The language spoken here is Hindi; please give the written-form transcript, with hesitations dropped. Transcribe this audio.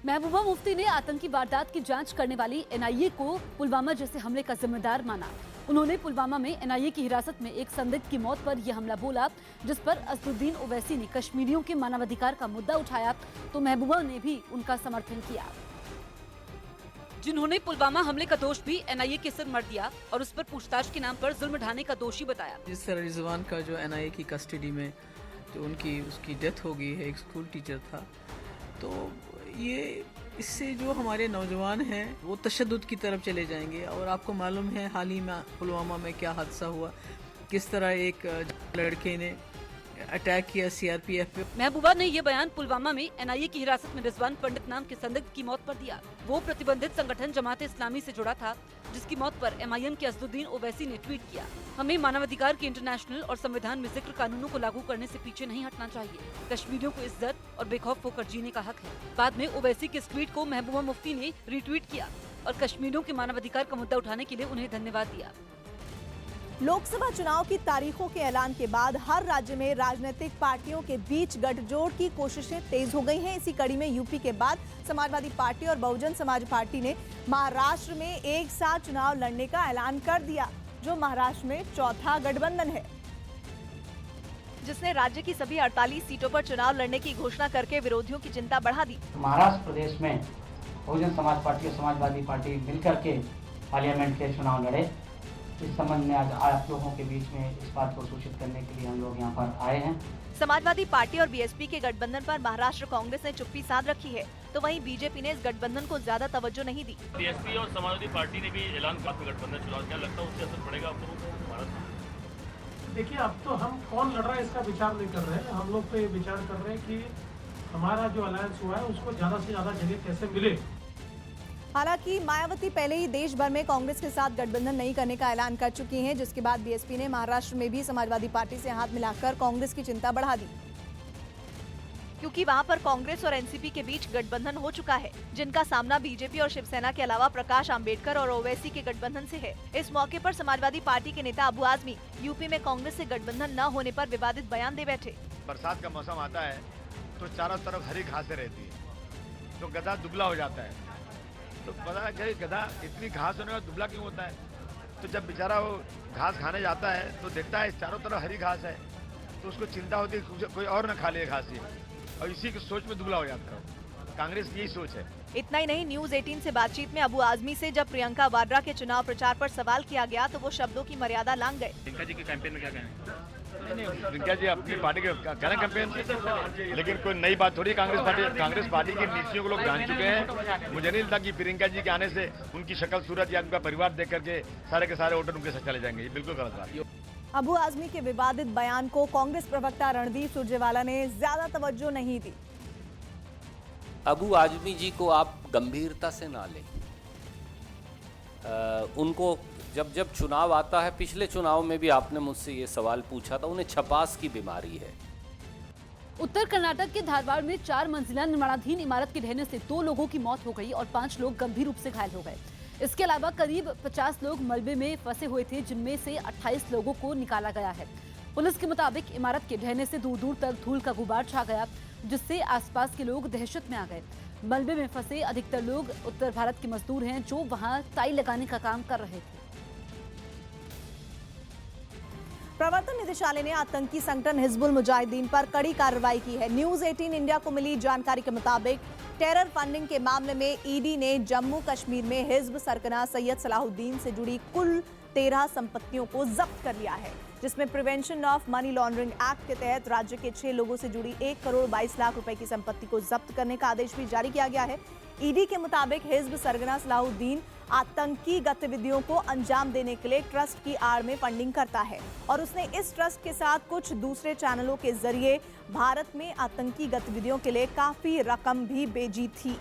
महबूबा मुफ्ती ने आतंकी वारदात की जांच करने वाली एनआईए को पुलवामा जैसे हमले का जिम्मेदार माना। उन्होंने पुलवामा में एनआईए की हिरासत में एक संदिग्ध की मौत पर यह हमला बोला, जिस पर असदुद्दीन ओवैसी ने कश्मीरियों के मानवाधिकार का मुद्दा उठाया, तो महबूबा ने भी उनका समर्थन किया, जिन्होंने पुलवामा हमले का दोष भी एनआईए के सिर मर दिया और उस पर पूछताछ के नाम पर जुल्म ढाने का दोषी बताया। जिस तरह रिजवान का जो एनआईए की कस्टडी में जो उसकी डेथ हो गई है, एक स्कूल टीचर था, तो ये इससे जो हमारे नौजवान हैं वो तशद्दुद की तरफ चले जाएंगे। और आपको मालूम है हाल ही में पुलवामा में क्या हादसा हुआ, किस तरह एक लड़के ने अटैक किया सीआरपीएफ पे। महबूबा ने ये बयान पुलवामा में एनआईए की हिरासत में रिजवान पंडित नाम के संदिग्ध की मौत पर दिया। वो प्रतिबंधित संगठन जमात इस्लामी से जुड़ा था, जिसकी मौत पर एमआईएम के असदुद्दीन ओवैसी ने ट्वीट किया, हमें मानवाधिकार के इंटरनेशनल और संविधान में जिक्र कानूनों को लागू करने से पीछे नहीं हटना चाहिए। कश्मीरियों को इज्जत और बेखौफ होकर जीने का हक है। बाद में ओवैसी के इस ट्वीट को महबूबा मुफ्ती ने रीट्वीट किया और कश्मीरियों के मानवाधिकार का मुद्दा उठाने के लिए उन्हें धन्यवाद दिया। लोकसभा चुनाव की तारीखों के ऐलान के बाद हर राज्य में राजनीतिक पार्टियों के बीच गठजोड़ की कोशिशें तेज हो गई हैं। इसी कड़ी में यूपी के बाद समाजवादी पार्टी और बहुजन समाज पार्टी ने महाराष्ट्र में एक साथ चुनाव लड़ने का ऐलान कर दिया, जो महाराष्ट्र में चौथा गठबंधन है, जिसने राज्य की सभी 48 सीटों पर चुनाव लड़ने की घोषणा करके विरोधियों की चिंता बढ़ा दी। महाराष्ट्र प्रदेश में बहुजन समाज पार्टी और समाजवादी पार्टी मिलकर के पार्लियामेंट के चुनाव लड़े। इस संबंध में आज आप लोगों के बीच में इस बात को सूचित करने के लिए हम लोग यहाँ पर आए हैं। समाजवादी पार्टी और बीएसपी के गठबंधन पर महाराष्ट्र कांग्रेस ने चुप्पी साध रखी है, तो वहीं बीजेपी ने इस गठबंधन को ज्यादा तवज्जो नहीं दी। बीएसपी और समाजवादी पार्टी ने भी ऐलान किया गठबंधन चुनाव, क्या लगता है उससे असर पड़ेगा आपको? देखिए, अब तो हम कौन लड़ रहा है इसका विचार नहीं कर रहे हैं। हम लोग तो ये विचार कर रहे हैं कि हमारा जो अलायंस हुआ है उसको ज्यादा से ज्यादा जगह कैसे मिले। हालांकि मायावती पहले ही देश भर में कांग्रेस के साथ गठबंधन नहीं करने का ऐलान कर चुकी हैं, जिसके बाद बीएसपी ने महाराष्ट्र में भी समाजवादी पार्टी से हाथ मिलाकर कांग्रेस की चिंता बढ़ा दी, क्योंकि वहां पर कांग्रेस और एनसीपी के बीच गठबंधन हो चुका है, जिनका सामना बीजेपी और शिवसेना के अलावा प्रकाश आंबेडकर और ओवैसी के गठबंधन से है। इस मौके पर समाजवादी पार्टी के नेता अबू आजमी यूपी में कांग्रेस से गठबंधन न होने पर विवादित बयान दे बैठे। बरसात का मौसम आता है तो चारों तरफ हरी घासें रहती है, तो गधा दुबला हो जाता है। तो पता है गधा इतनी घास होने का दुबला क्यों होता है? तो जब बेचारा वो घास खाने जाता है तो देखता है चारों तरफ हरी घास है, तो उसको चिंता होती है कोई और न खा ले घास ये, और इसी की सोच में दुबला हो जाता है। कांग्रेस की यही सोच है। इतना ही नहीं, न्यूज 18 से बातचीत में अबू आजमी से जब प्रियंका वाड्रा के चुनाव प्रचार पर सवाल किया गया तो वो शब्दों की मर्यादा लांघ गए। प्रियंका जी के कैंपेन में क्या कहें? नहीं, प्रियंका जी अपनी पार्टी के करें कैंपेन, लेकिन कोई नई बात थोड़ी। कांग्रेस पार्टी की नीतियों को लोग जान चुके हैं। मुझे नहीं लगता कि प्रियंका जी के आने से उनकी शक्ल सूरत या उनका परिवार देख करके सारे के सारे वोटर उनके साथ चले जाएंगे। ये बिल्कुल गलत बात है। अबू आजमी के विवादित बयान को कांग्रेस प्रवक्ता रणदीप सुरजेवाला ने ज्यादा तवज्जो नहीं दी। अबू आजमी जी को आप गंभीरता से ना लें। उनको जब चुनाव आता है, पिछले चुनाव में भी आपने मुझसे ये सवाल पूछा था, उन्हें छपास की बीमारी है। उत्तर कर्नाटक के धारवाड़ में 4 मंजिला निर्माणाधीन इमारत के ढहने से 2 लोगों की मौत हो गई और 5 लोग गंभीर रूप से घायल हो गए। इसके अलावा करीब 50 लोग मलबे में फंसे हुए थे, जिनमें से 28 लोगों को निकाला गया है। पुलिस के मुताबिक इमारत के ढहने से दूर दूर तक धूल का गुबार छा गया, जिससे आसपास के लोग दहशत में आ गए। मलबे में फंसे अधिकतर लोग उत्तर भारत के मजदूर हैं, जो वहां टाई लगाने का काम कर रहे थे। प्रवर्तन निदेशालय ने आतंकी संगठन हिजबुल मुजाहिदीन पर कड़ी कार्रवाई की है। न्यूज 18 इंडिया को मिली जानकारी के मुताबिक टेरर फंडिंग के मामले में ईडी ने जम्मू कश्मीर में हिजब सरगना सैयद सलाहुद्दीन से जुड़ी कुल 13 संपत्तियों को जब्त कर लिया है, जिसमें prevention of money laundering act के तहत राज्य के 6 लोगों से जुड़ी 1 करोड़ 22 लाख रुपए की संपत्ति को जब्त करने का आदेश भी जारी किया गया है। ईडी के मुताबिक हिजब सरगना सलाहुद्दीन आतंकी गतिविधियों को अंजाम देने के लिए ट्रस्ट की आड़ में फंडिंग करता है और उसने इस ट्रस्ट के साथ कुछ दूसरे चैनलों के जरिए भारत में आतंकी गतिविधियों के लिए काफी रकम भी भेजी थी।